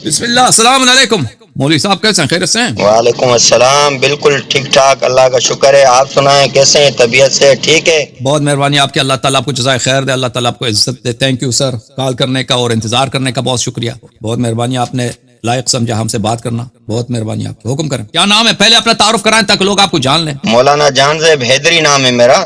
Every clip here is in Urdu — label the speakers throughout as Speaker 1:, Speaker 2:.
Speaker 1: بسم اللہ. السلام علیکم مولوی صاحب، کیسے ہیں؟ خیریت سے ہیں؟
Speaker 2: وعلیکم السلام، بالکل ٹھیک ٹھاک، اللہ کا شکر ہے. آپ سنائیں کیسے ہیں؟ طبیعت سے ٹھیک ہے؟
Speaker 1: بہت مہربانی آپ کی، اللہ تعالیٰ آپ کو جزائے خیر دے، اللہ تعالیٰ آپ کو عزت دے. تھینک یو سر، کال کرنے کا اور انتظار کرنے کا بہت شکریہ. بہت مہربانی، آپ نے لائق سمجھا ہم سے بات کرنا. بہت مہربانی آپ کی. حکم کریں، کیا نام ہے؟ پہلے اپنا تعارف کرائیں تاکہ لوگ آپ کو جان لیں.
Speaker 2: مولانا جان زیب حیدری نام ہے میرا.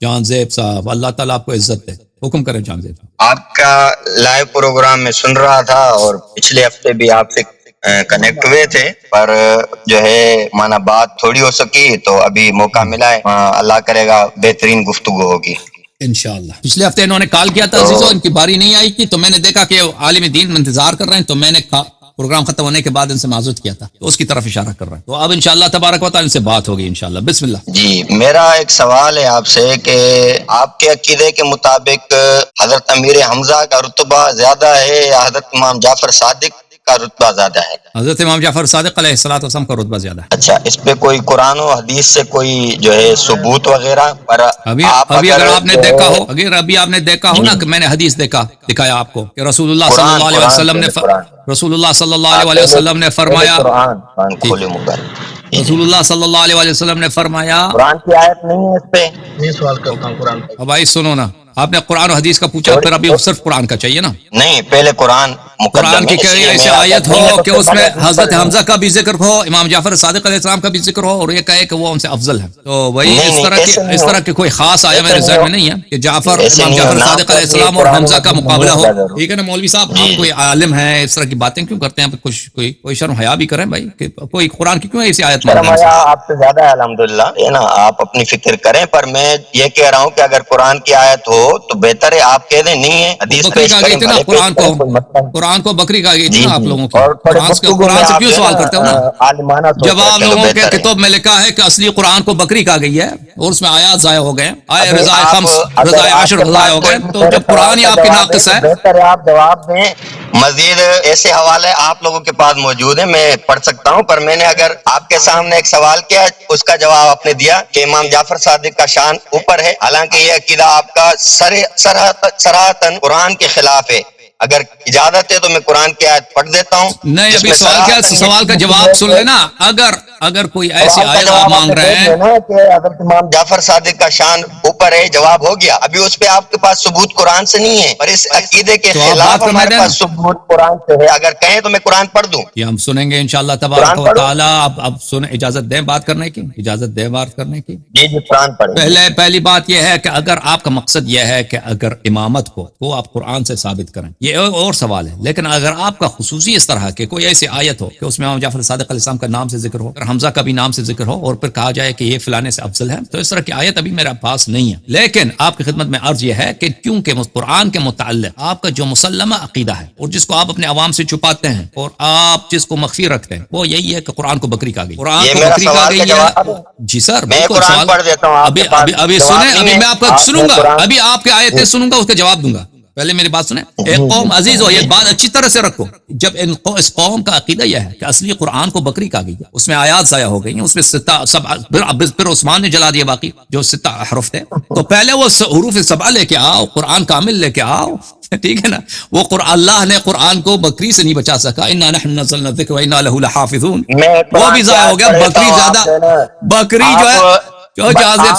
Speaker 1: جان زیب صاحب، اللہ تعالیٰ آپ کو عزت دے. حکم کریں جان زیب صاحب.
Speaker 2: آپ کا لائیو پروگرام میں سن رہا تھا اور پچھلے ہفتے بھی آپ سے کنیکٹ ہوئے تھے، پر جو ہے مانا بات تھوڑی ہو سکی، تو ابھی موقع ملا ہے. اللہ کرے گا بہترین گفتگو ہوگی
Speaker 1: انشاءاللہ. پچھلے ہفتے انہوں نے کال کیا تھا عزیزو، ان کی باری نہیں آئی تھی، تو میں نے دیکھا کہ عالم دین انتظار کر رہے ہیں، تو میں نے پروگرام ختم ہونے کے بعد ان سے معذرت کیا تھا، تو اس کی طرف اشارہ کر رہا ہے. تو اب انشاءاللہ تبارک و تعالی ان سے بات ہوگی انشاءاللہ. بسم اللہ.
Speaker 2: جی. میرا ایک سوال ہے آپ سے کہ آپ کے عقیدے کے مطابق حضرت امیر حمزہ کا رتبہ زیادہ ہے یا حضرت امام جعفر صادق کا رتبہ زیادہ ہے؟
Speaker 1: حضرت امام جعفر صادق علیہ الصلوۃ والسلام کا رتبہ زیادہ ہے.
Speaker 2: اچھا، اس پہ کوئی قرآن و حدیث سے کوئی جو ہے ثبوت وغیرہ؟ پر
Speaker 1: ابھی اگر آپ نے دیکھا ہو، اگر ابھی آپ نے دیکھا ہو نا کہ میں نے حدیث دکھایا آپ کو کہ رسول اللہ صلی اللہ علیہ وسلم نے فرمایا، رسول اللہ صلی اللہ علیہ وسلم نے فرمایا.
Speaker 2: قرآن کی آیت نہیں ہے اس پہ؟ میں سوال کرتا ہوں قرآن کا.
Speaker 1: بھائی سنو نا، آپ نے قرآن و حدیث کا پوچھا، پھر ابھی صرف قرآن کا چاہیے نا.
Speaker 2: نہیں، پہلے قرآن
Speaker 1: قرآن کی کوئی ایسی آیت ہو کہ اس میں حضرت حمزہ کا بھی ذکر ہو، امام جعفر صادق علیہ السلام کا بھی ذکر ہو، اور یہ کہے کہ وہ ان سے افضل ہے، تو وہی اس طرح کی کوئی خاص آیا میرے ذہن میں نہیں ہے کہ امام جعفر صادق علیہ السلام اور حمزہ کا مقابلہ ہو. ٹھیک ہے نا مولوی صاحب، آپ کوئی عالم ہیں، اس طرح کی باتیں کیوں کرتے ہیں؟ کوئی شرم حیا بھی کریں بھائی، کہ کوئی قرآن کی کیوں ایسی آیت مان رہے ہیں؟
Speaker 2: آپ سے زیادہ ہے الحمدللہ، ہے نا. آپ اپنی فکر کریں، پر میں یہ کہہ رہا ہوں کہ اگر قرآن کی آیت ہو تو بہتر ہے آپ کہہ دیں نہیں ہے. حدیث
Speaker 1: بکری کہا گئی تھی نا قرآن کو بکری کہا گئی تھی نا آپ لوگوں کی. قرآن سے کیوں سوال کرتے ہو نا؟ جب آپ لوگوں کے کتب میں لکھا ہے کہ اصلی قرآن کو بکری کہا گئی ہے اور اس میں آیات ضائع ہو گئے، آئے رضائے خمس، رضائے عشر ضائع ہو گئے، تو جب قرآن ہی آپ کی ناقص ہے.
Speaker 2: بہتر ہے آپ جواب دیں. مزید ایسے حوالے آپ لوگوں کے پاس موجود ہیں، میں پڑھ سکتا ہوں، پر میں نے اگر آپ کے سامنے ایک سوال کیا، اس کا جواب آپ نے دیا کہ امام جعفر صادق کا شان اوپر ہے، حالانکہ یہ عقیدہ آپ کا صراحتاً قرآن کے خلاف ہے. اگر اجازت ہے تو میں قرآن کی آیت پڑھ دیتا ہوں.
Speaker 1: نہیں، ابھی سوال کا جواب سن لینا. اگر کوئی ایسی آیت آپ مانگ رہے ہیں
Speaker 2: کہ حضرت امام جعفر صادق کا شان اوپر ہے، جواب ہو گیا. ابھی اس پہ آپ کے پاس ثبوت قرآن سے نہیں ہے، اور اس عقیدے کے خلاف ہمارے پاس ثبوت قرآن سے ہے. اگر کہیں تو میں قرآن پڑھ دوں.
Speaker 1: یہ ہم سنیں گے انشاءاللہ تبارک و تعالی. اب سنیں، اجازت دیں بات کرنے کی، اجازت دیں بات کرنے کی.
Speaker 2: جی قرآن پڑھیں.
Speaker 1: پہلی بات یہ ہے کہ اگر آپ کا مقصد یہ ہے کہ اگر امامت کو وہ آپ قرآن سے ثابت کریں، یہ اور سوال ہے. لیکن اگر آپ کا خصوصی اس طرح کہ کوئی ایسی آیت ہو کہ اس میں امام جعفر صادق علیہ السلام کا نام سے ذکر ہو، اور حمزہ کا بھی نام سے ذکر ہو، اور پھر کہا جائے کہ یہ فلانے سے افضل ہے، تو اس طرح کی آیت ابھی میرے پاس نہیں ہے. لیکن آپ کی خدمت میں عرض یہ ہے کہ کیونکہ قرآن کے متعلق آپ کا جو مسلمہ عقیدہ ہے، اور جس کو آپ اپنے عوام سے چھپاتے ہیں، اور آپ جس کو مخفی رکھتے ہیں، وہ یہی ہے کہ قرآن کو بکری کہا گئی. قرآن کو بکری کہا گئی ہے. جی سر،
Speaker 2: میں قرآن پڑھ دیتا ہوں.
Speaker 1: ابھی سنیں، ابھی میں آپ کا سنوں گا، ابھی آپ کے آیتیں سنوں گا، اس کا جواب دوں گا. پہلے میری بات سنیں. ایک قوم عزیز ہو، یہ بات اچھی طرح سے رکھو. جب اس قوم کا عقیدہ یہ ہے کہ اصلی قرآن کو بکری کہا گئی ہے، اس میں آیات ضائع ہو گئی ہیں، اس میں پھر عثمان نے جلا دیا باقی جو 6 حروف تھے، تو پہلے وہ حروف 7 لے کے آؤ، قرآن کامل لے کے آؤ. ٹھیک ہے نا. وہ اللہ نے قرآن کو بکری سے نہیں بچا سکا. انا نحن نزلنا الذکر وانا له لحافظون، وہ بھی ضائع ہو گیا. بکری زیادہ، بکری جو ہے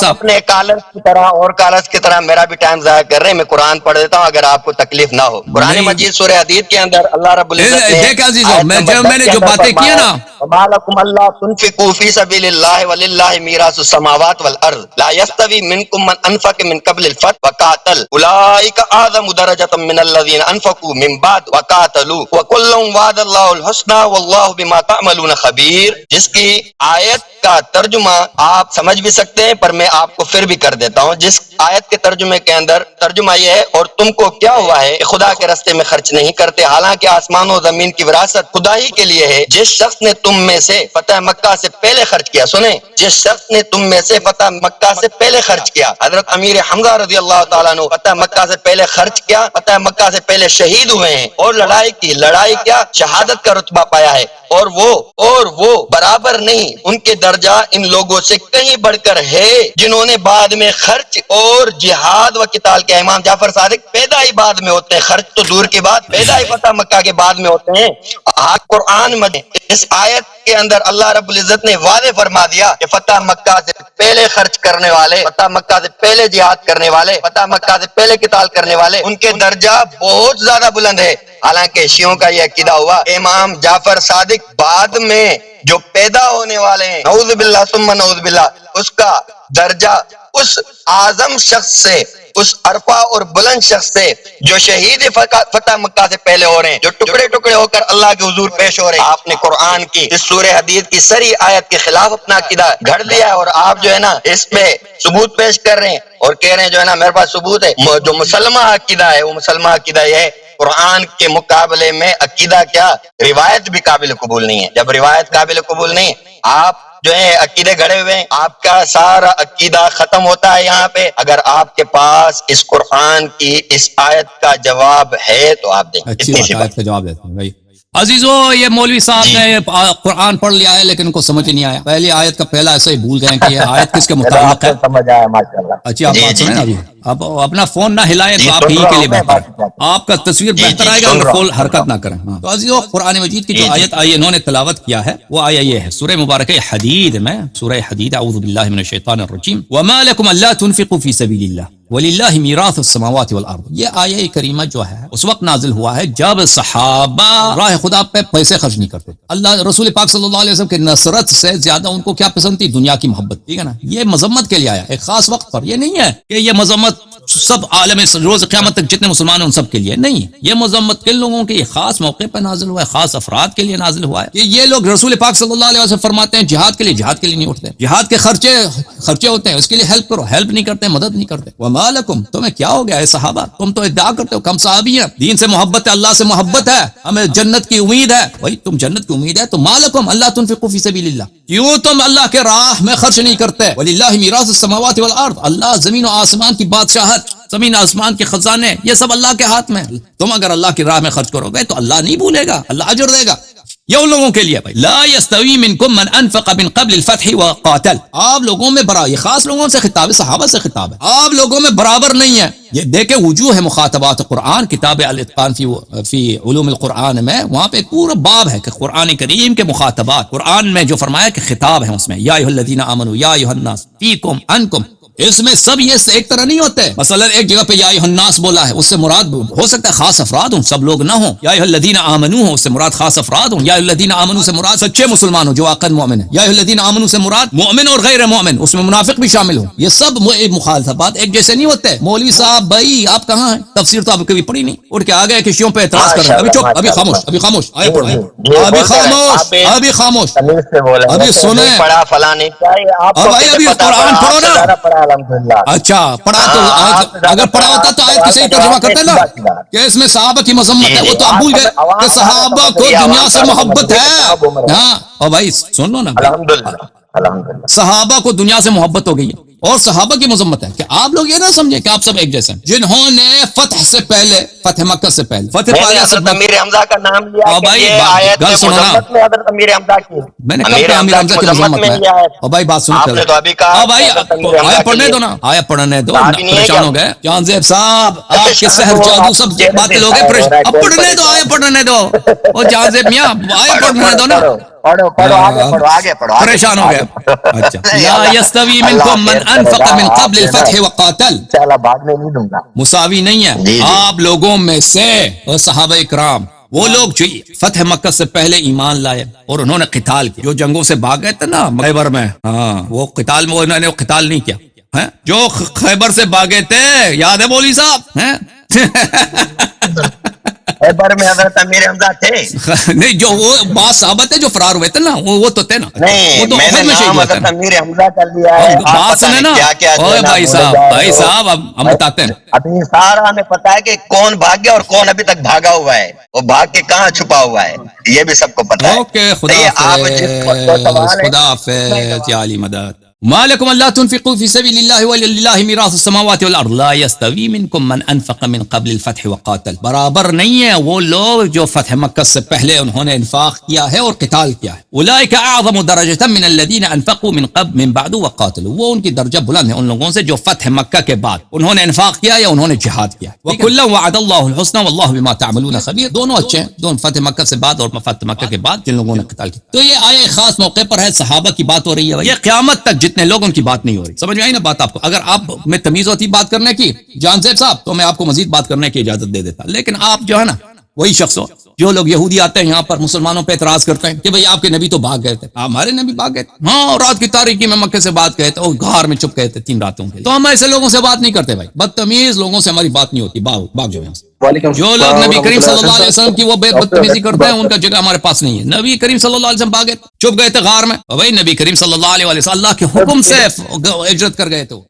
Speaker 2: اپنے کالج کی طرح اور کالج کی طرح میرا بھی ٹائم ضائع کر رہے ہیں. میں قرآن پڑھ دیتا ہوں اگر آپ کو تکلیف نہ ہو. قرآن مجید سورہ حدید کے اندر اللہ رب العزت نے
Speaker 1: دیکھ عزیزو، میں نے جو باتیں کی نا،
Speaker 2: وَمَا لَكُمْ أَلَّا تُنْفِقُوا فِي سَبِيلِ اللَّهِ وَلِلَّهِ مِيرَاثُ السَّمَاوَاتِ وَالْأَرْضِ لَا يَسْتَوِي مِنكُم مَّنْ أَنفَقَ مِن قَبْلِ الْفَتْحِ وَقَاتَلَ أُولَٰئِكَ أَعْظَمُ دَرَجَةً مِّنَ الَّذِينَ أَنفَقُوا مِن بَعْدُ وَقَاتَلُوا وَكُلًّا وَعَدَ اللَّهُ الْحُسْنَىٰ وَاللَّهُ بِمَا تَعْمَلُونَ خَبِيرٌ. جس کی آیت کا ترجمہ آپ سمجھ بھی سکتے ہیں، پر میں آپ کو پھر بھی کر دیتا ہوں. جس آیت کے ترجمے کے اندر ترجمہ یہ ہے، اور تم کو کیا ہوا ہے خدا کے راستے میں خرچ نہیں کرتے، حالانکہ آسمان و زمین کی وراثت خدا ہی کے لیے ہے. جس شخص نے تم میں سے فتح مکہ سے پہلے خرچ کیا، سنیں، جس شخص نے تم میں سے فتح مکہ سے پہلے خرچ کیا. حضرت امیر حمزہ رضی اللہ تعالیٰ عنہ فتح مکہ سے پہلے خرچ کیا، فتح مکہ سے پہلے شہید ہوئے ہیں، اور لڑائی کی، لڑائی کیا، شہادت کا رتبہ پایا ہے. اور وہ برابر نہیں، ان کے درجہ ان لوگوں سے کہیں بڑھ کر ہے جنہوں نے بعد میں خرچ اور جہاد و قتال کیا۔ امام جعفر صادق پیدا ہی بعد میں ہوتے ہیں، خرچ تو دور کی بات، پیدا ہی فتح مکہ کے بعد میں ہوتے ہیں۔ قرآن مجید اس آیت کے اندر اللہ رب العزت نے واضح فرما دیا کہ فتح مکہ سے پہلے خرچ کرنے والے، فتح مکہ سے پہلے جہاد کرنے والے، فتح مکہ سے پہلے قتال کرنے والے، ان کے درجہ بہت زیادہ بلند ہے۔ حالانکہ شیعوں کا یہ عقیدہ ہوا امام جعفر صادق بعد میں جو پیدا ہونے والے ہیں، نعوذ باللہ ثم نعوذ باللہ، اس کا درجہ اس اعظم شخص سے، اس عرفہ اور بلند شخص سے جو شہید فتح مکہ سے پہلے ہو رہے ہیں، جو ٹکڑے ٹکڑے ہو کر اللہ کے حضور پیش ہو رہے ہیں۔ آپ نے قرآن کی اس سورہ حدید کی سری آیت کے خلاف اپنا عقیدہ گھڑ دیا ہے، اور آپ جو ہے نا اس پہ ثبوت پیش کر رہے ہیں اور کہہ رہے ہیں جو ہے نا میرے پاس ثبوت ہے۔ جو مسلمہ عقیدہ ہے، وہ مسلمہ عقیدہ یہ ہے قرآن کے مقابلے میں عقیدہ کیا، روایت بھی قابل قبول نہیں ہے۔ جب روایت قابل قبول نہیں، آپ جو ہے عقیدے گھڑے ہوئے ہیں، آپ کا سارا عقیدہ ختم ہوتا ہے یہاں پہ۔ اگر آپ کے پاس اس قرآن کی اس آیت کا جواب ہے تو آپ دیں۔
Speaker 1: اچھی
Speaker 2: اتنی
Speaker 1: بات
Speaker 2: سی
Speaker 1: ہے، آیت کا جواب دیتے ہیں بھائی۔ عزیزو، یہ مولوی صاحب نے قرآن پڑھ لیا ہے لیکن ان کو سمجھ نہیں آیا، پہلی آیت کا پہلا ایسے ہی بھول گئے کہ یہ آیت کس کے متعلق ہے۔
Speaker 2: سمجھ آیا ماشاءاللہ۔
Speaker 1: اچھی آپ بات سنیں ابھی، اب اپنا فون نہ ہلائیں تو آپ ہی کے لیے بہتر ہے، آپ کا تصویر بہتر آئے گا اگر فون حرکت نہ کریں۔ تو عزیزو، قرآن مجید کی جو آیت آئی انہوں نے تلاوت کیا ہے وہ آیا یہ ہے سورہ مبارکہ حدید میں، سورہ حدید، اعوذ باللہ من الشیطان الرجیم، وما لکم الا تنفقوا فی سبیل اللہ وَلِلَّهِ مِيرَاثُ السَّمَاوَاتِ وَالْأَرْضِ۔ یہ آیہ کریمہ جو ہے اس وقت نازل ہوا ہے جب صحابہ راہ خدا پہ پیسے خرچ نہیں کرتے۔ اللہ رسول پاک صلی اللہ علیہ وسلم کی نصرت سے زیادہ ان کو کیا پسند تھی؟ دنیا کی محبت، ٹھیک ہے نا۔ یہ مذمت کے لیے آیا ایک خاص وقت پر، یہ نہیں ہے کہ یہ مذمت سب عالم روز قیامت تک جتنے مسلمان ہیں ان سب کے لیے نہیں، یہ مذمت کن لوگوں کے، یہ خاص موقع پر نازل ہوا ہے، خاص افراد کے لیے نازل ہوا ہے کہ یہ لوگ رسول پاک صلی اللہ علیہ وسلم فرماتے ہیں جہاد کے لیے نہیں اٹھتے، جہاد کے خرچے ہوتے ہیں، اس کے لیے ہیلپ کرو، ہیلپ نہیں کرتے، مدد نہیں کرتے۔ وما لکم، تمہیں کیا ہو گیا اے صحابہ، تم تو ادعا کرتے ہو کم صحابی ہیں، دین سے محبت ہے، اللہ سے محبت ہے، ہمیں جنت کی امید ہے۔ بھائی تم جنت کی امید ہے تو مالکم اللہ تنفقوا فی سبیل اللہ، کیوں تم اللہ کے راہ میں خرچ نہیں کرتے؟ وللہ میراث السماوات والارض، اللہ زمین و آسمان کی بادشاہت، زمین آسمان کے خزانے، یہ سب اللہ کے ہاتھ میں۔ تم اگر اللہ کی راہ میں خرچ کرو گے تو اللہ نہیں بھولے گا، اللہ اجر دے گا۔ یہ ان لوگوں کے لیے بھائی، لا یستوی منکم من انفق من قبل الفتح وقاتل، آپ لوگوں میں برابر، یہ خاص لوگوں سے خطاب ہے، صحابہ سے خطاب ہے، آپ لوگوں میں برابر نہیں ہے۔ یہ دیکھیں وجوہ مخاطبات قرآن، کتاب الاتقان فی علوم القرآن میں، وہاں پہ پورا باب ہے کہ قرآن کریم کے مخاطبات، قرآن میں جو فرمایا کہ خطاب ہے اس میں، یا ایھا الذین آمنوا یا ایھا الناس فیکم انکم، اس میں سب یہ ایک طرح نہیں ہوتے۔ مثلا ایک جگہ پہ یا ایھا الناس بولا ہے، اس سے مراد ہو سکتا ہے خاص افراد ہوں، سب لوگ نہ ہوں۔ یا ایھا الذین آمنوا ہوں، اس سے مراد خاص افراد ہوں۔ یا ایھا الذین آمنوا سے مراد سچے مسلمان ہوں جو عقد مومن ہے۔ یا ایھا الذین آمنوا سے مراد مومن اور غیر مومن، اس میں منافق بھی شامل ہوں۔ یہ سب مخالفات ایک جیسے نہیں ہوتے۔ مولوی صاحب بھائی آپ کہاں ہیں؟ تفسیر تو آپ کبھی پڑھی نہیں، اٹھ کے آ گئے کہ شیعوں پہ اعتراض کر رہے ہیں۔ ابھی چپ، ابھی خاموش، ابھی خاموش، آئے پڑھیں، ابھی خاموش، ابھی خاموش، ابھی سنیں،
Speaker 2: پڑھا فلاں نہیں چاہیے آپ کو،
Speaker 1: بھائی ابھی قرآن پڑھو نا۔
Speaker 2: الحمدللہ۔
Speaker 1: اچھا پڑھا تو اگر پڑھا ہوتا تو آیت کی صحیح ترجمہ کرتے نا کہ اس میں صحابہ کی مذمت ہے، وہ تو آپ بھول گئے کہ صحابہ کو دنیا سے محبت ہے۔ ہاں اور بھائی سن لو نا،
Speaker 2: الحمدللہ
Speaker 1: صحابہ کو دنیا سے محبت ہو گئی ہے اور صحابہ کی مذمت ہے، کہ آپ لوگ یہ نہ سمجھیں کہ آپ سب ایک جیسے ہیں۔ جنہوں نے فتح سے پہلے، فتح مکہ سے پہلے، فتح پہلے سے
Speaker 2: امیر حمزہ کا نام لیا کہ
Speaker 1: بھائی
Speaker 2: یہ آیت
Speaker 1: گل سنو نا،
Speaker 2: مذمت میں حضرت امیر حمزہ کی،
Speaker 1: میں نے کہا کہ امیر حمزہ کی مذمت میں، اور بھائی بات سنو،
Speaker 2: آپ نے تو ابھی کہا
Speaker 1: بھائی آیا پڑھنے دو نا، آیا پڑھنے دو، پریشان ہو گئے جان زیب صاحب، آپ کے سحر جادو سب باتیں لوگ ہیں، اب پڑھنے دو، آیا پڑھنے دو، وہ جان زیب میاں آیا پڑھنے دو نا، پریشان ہو گئے۔ اچھا، لا یستوی منکم من انفق من قبل الفتح وقاتل،
Speaker 2: بعد میں نہیں دوں گا،
Speaker 1: مساوی نہیں ہے آپ لوگوں میں سے اور صحابہ اکرام، وہ لوگ جو فتح مکہ سے پہلے ایمان لائے اور انہوں نے قتال کیا، جو جنگوں سے بھاگ گئے تھے نا خیبر میں، ہاں وہ قتال میں انہوں نے قتال نہیں کیا، جو خیبر سے بھاگے تھے، یاد ہے مولوی صاحب؟
Speaker 2: خیبر میں حضرت امیر حمزہ تھے
Speaker 1: نہیں، جو وہ بعض صحابہ تھے جو فرار ہوئے تھے نا، وہ تو تھے نا،
Speaker 2: نہیں،
Speaker 1: وہ تو
Speaker 2: میں نے
Speaker 1: احد میں شہید
Speaker 2: نام
Speaker 1: ہوئے تھے
Speaker 2: حضرت
Speaker 1: نا۔
Speaker 2: امیر حمزہ کر لیا ہے،
Speaker 1: بات سنیں نا، اوے بھائی صاحب، بھائی صاحب ہم بتاتے ہیں،
Speaker 2: ابھی سارا ہمیں پتا ہے کہ کون بھاگ گیا اور کون ابھی تک بھاگا ہوا ہے، وہ بھاگ کے کہاں چھپا ہوا ہے، یہ بھی سب کو پتا ہے۔
Speaker 1: اوکے، خدا حافظ، خدا حافظ، یا علی مدد۔ ما لكم ألا تنفقوا في سبيل الله ولله میراث السماوات والارض لا يستوي منكم من انفق من قبل الفتح وقاتل. برابر نہیں ہے وہ لوگ جو فتح مکہ سے پہلے انہوں نے انفاق کیا ہے اور قتال کیا ہے. اولئک اعظم درجة من الذين انفقوا من قبل من بعد وقاتلوا. وہ ان کی درجہ بلند ہے ان لوگوں سے جو فتح مکہ کے بعد انہوں نے انفاق کیا یا انہوں نے جہاد کیا. وکلا وعد اللہ الحسنى واللہ بما تعملون خبیر. دونوں اچھے ہیں دونوں فتح مکہ سے بعد اور فتح مکہ کے بعد جن لوگوں نے قتال کیا. تو یہ آیہ خاص موقع پر ہے صحابہ کی بات ہو رہی ہے. یہ قیامت تک جتنے لوگ ان کی بات نہیں ہو رہی. سمجھ میں آئی نا بات آپ کو؟ اگر آپ میں تمیز ہوتی بات کرنے کی جان زیب صاحب تو میں آپ کو مزید بات کرنے کی اجازت دے دیتا. لیکن آپ جو ہے نا وہی شخص ہو جو لوگ یہودی آتے ہیں یہاں پر مسلمانوں پہ اعتراض کرتے ہیں کہ بھئی آپ کے نبی تو بھاگ گئے تھے. ہمارے نبی بھاگ گئے تھے ہاں رات کی تاریکی میں مکے سے بات گئے تھے اور غار میں چھپ گئے تھے 3 راتوں کے. تو ہم ایسے لوگوں سے بات نہیں کرتے بھائی. بدتمیز لوگوں سے ہماری بات نہیں ہوتی. بھاگ جو یہاں سے. جو لوگ نبی کریم صلی اللہ علیہ وسلم کی وہ بے بدتمیزی کرتے ہیں ان کا جگہ ہمارے پاس نہیں ہے. نبی کریم صلی اللہ علیہ وسلم بھاگے چھپ گئے تھے غار میں. بھائی نبی کریم صلی اللہ علیہ وسلم اللہ کے حکم سے ہجرت کر گئے تھے.